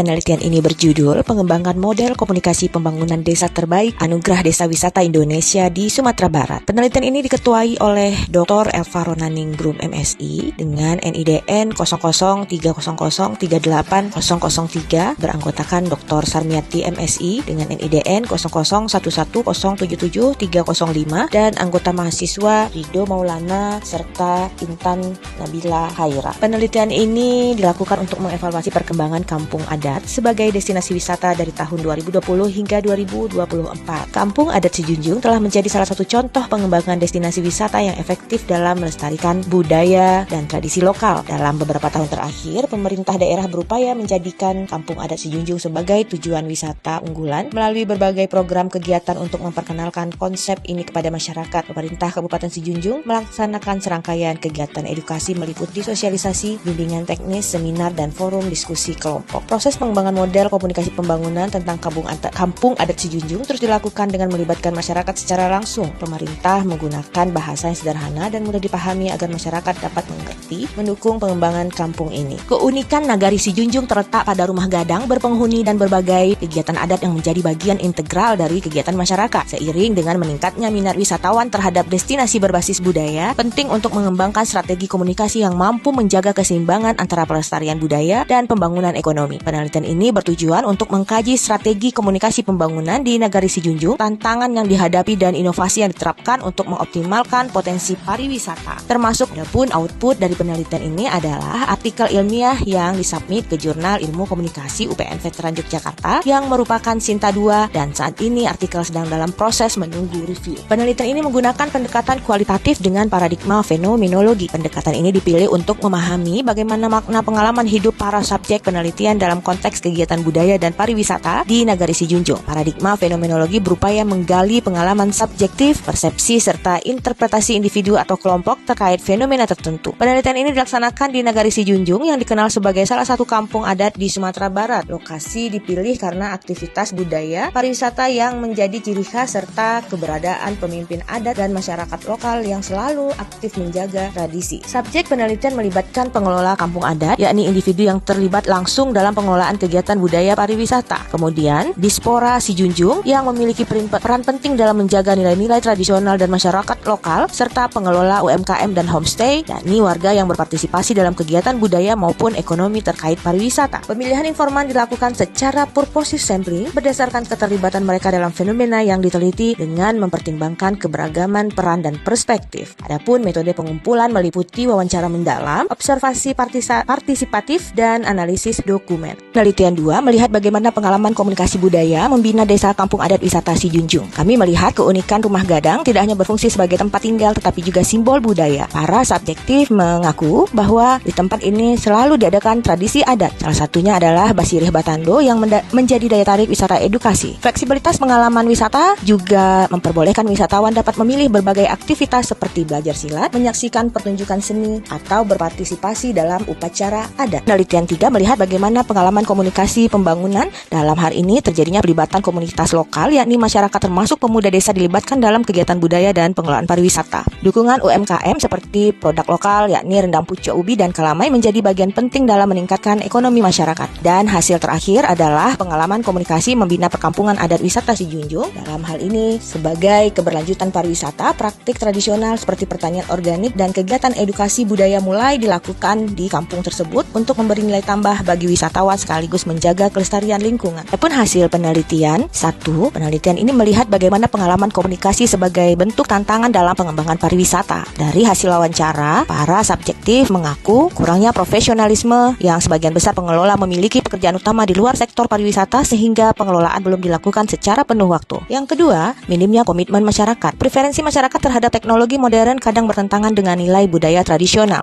Penelitian ini berjudul Pengembangan Model Komunikasi Pembangunan Desa Terbaik Anugerah Desa Wisata Indonesia di Sumatera Barat. Penelitian ini diketuai oleh Dr. Elva Ronaningrum MSI dengan NIDN 0030038003 beranggotakan Dr. Sarmiati MSI dengan NIDN 0011077305 dan anggota mahasiswa Rido Maulana serta Intan Nabila Haira. Penelitian ini dilakukan untuk mengevaluasi perkembangan kampung adat sebagai destinasi wisata dari tahun 2020 hingga 2024. Kampung Adat Sijunjung telah menjadi salah satu contoh pengembangan destinasi wisata yang efektif dalam melestarikan budaya dan tradisi lokal. Dalam beberapa tahun terakhir, pemerintah daerah berupaya menjadikan Kampung Adat Sijunjung sebagai tujuan wisata unggulan melalui berbagai program kegiatan untuk memperkenalkan konsep ini kepada masyarakat. Pemerintah Kabupaten Sijunjung melaksanakan serangkaian kegiatan edukasi meliputi sosialisasi, bimbingan teknis, seminar, dan forum diskusi kelompok. Proses pengembangan model komunikasi pembangunan tentang Kampung Adat Sijunjung terus dilakukan dengan melibatkan masyarakat secara langsung. Pemerintah menggunakan bahasa yang sederhana dan mudah dipahami agar masyarakat dapat mengerti, mendukung pengembangan kampung ini. Keunikan Nagari Sijunjung terletak pada rumah gadang berpenghuni dan berbagai kegiatan adat yang menjadi bagian integral dari kegiatan masyarakat. Seiring dengan meningkatnya minat wisatawan terhadap destinasi berbasis budaya, penting untuk mengembangkan strategi komunikasi yang mampu menjaga keseimbangan antara pelestarian budaya dan pembangunan ekonomi. Penelitian ini bertujuan untuk mengkaji strategi komunikasi pembangunan di Nagari Sijunjung, tantangan yang dihadapi dan inovasi yang diterapkan untuk mengoptimalkan potensi pariwisata. Termasuk adapun output dari penelitian ini adalah artikel ilmiah yang disubmit ke Jurnal Ilmu Komunikasi UPN Veteran Yogyakarta yang merupakan Sinta 2 dan saat ini artikel sedang dalam proses menunggu review. Penelitian ini menggunakan pendekatan kualitatif dengan paradigma fenomenologi. Pendekatan ini dipilih untuk memahami bagaimana makna pengalaman hidup para subjek penelitian dalam konteks kegiatan budaya dan pariwisata di Nagari Sijunjung. Paradigma fenomenologi berupaya menggali pengalaman subjektif, persepsi, serta interpretasi individu atau kelompok terkait fenomena tertentu. Penelitian ini dilaksanakan di Nagari Sijunjung yang dikenal sebagai salah satu kampung adat di Sumatera Barat. Lokasi dipilih karena aktivitas budaya, pariwisata yang menjadi ciri khas serta keberadaan pemimpin adat dan masyarakat lokal yang selalu aktif menjaga tradisi. Subjek penelitian melibatkan pengelola kampung adat, yakni individu yang terlibat langsung dalam pengelolaan kegiatan budaya pariwisata. Kemudian, Dispora Sijunjung yang memiliki peran penting dalam menjaga nilai-nilai tradisional dan masyarakat lokal, serta pengelola UMKM dan homestay, yakni warga yang berpartisipasi dalam kegiatan budaya maupun ekonomi terkait pariwisata. Pemilihan informan dilakukan secara purposive sampling berdasarkan keterlibatan mereka dalam fenomena yang diteliti dengan mempertimbangkan keberagaman peran dan perspektif. Adapun metode pengumpulan meliputi wawancara mendalam, observasi partisipatif, dan analisis dokumen. Penelitian 2 melihat bagaimana pengalaman komunikasi budaya membina desa kampung adat wisata Sijunjung. Kami melihat keunikan rumah gadang tidak hanya berfungsi sebagai tempat tinggal tetapi juga simbol budaya. Para subjektif mengaku bahwa di tempat ini selalu diadakan tradisi adat. Salah satunya adalah Basirih Batando yang menjadi daya tarik wisata edukasi. Fleksibilitas pengalaman wisata juga memperbolehkan wisatawan dapat memilih berbagai aktivitas seperti belajar silat, menyaksikan pertunjukan seni, atau berpartisipasi dalam upacara adat. Penelitian 3 melihat bagaimana pengalaman komunikasi pembangunan dalam hal ini terjadinya pelibatan komunitas lokal, yakni masyarakat termasuk pemuda desa dilibatkan dalam kegiatan budaya dan pengelolaan pariwisata. Dukungan UMKM seperti produk lokal, yakni rendang pucuk ubi dan kalamai menjadi bagian penting dalam meningkatkan ekonomi masyarakat. Dan hasil terakhir adalah pengalaman komunikasi membina perkampungan adat wisata Sijunjung. Dalam hal ini sebagai keberlanjutan pariwisata, praktik tradisional seperti pertanian organik dan kegiatan edukasi budaya mulai dilakukan di kampung tersebut untuk memberi nilai tambah bagi wisatawan sekaligus menjaga kelestarian lingkungan. Adapun hasil penelitian 1, penelitian ini melihat bagaimana pengalaman komunikasi sebagai bentuk tantangan dalam pengembangan pariwisata. Dari hasil wawancara, para subjektif mengaku kurangnya profesionalisme yang sebagian besar pengelola memiliki pekerjaan utama di luar sektor pariwisata sehingga pengelolaan belum dilakukan secara penuh waktu. Yang kedua, minimnya komitmen masyarakat. Preferensi masyarakat terhadap teknologi modern kadang bertentangan dengan nilai budaya tradisional.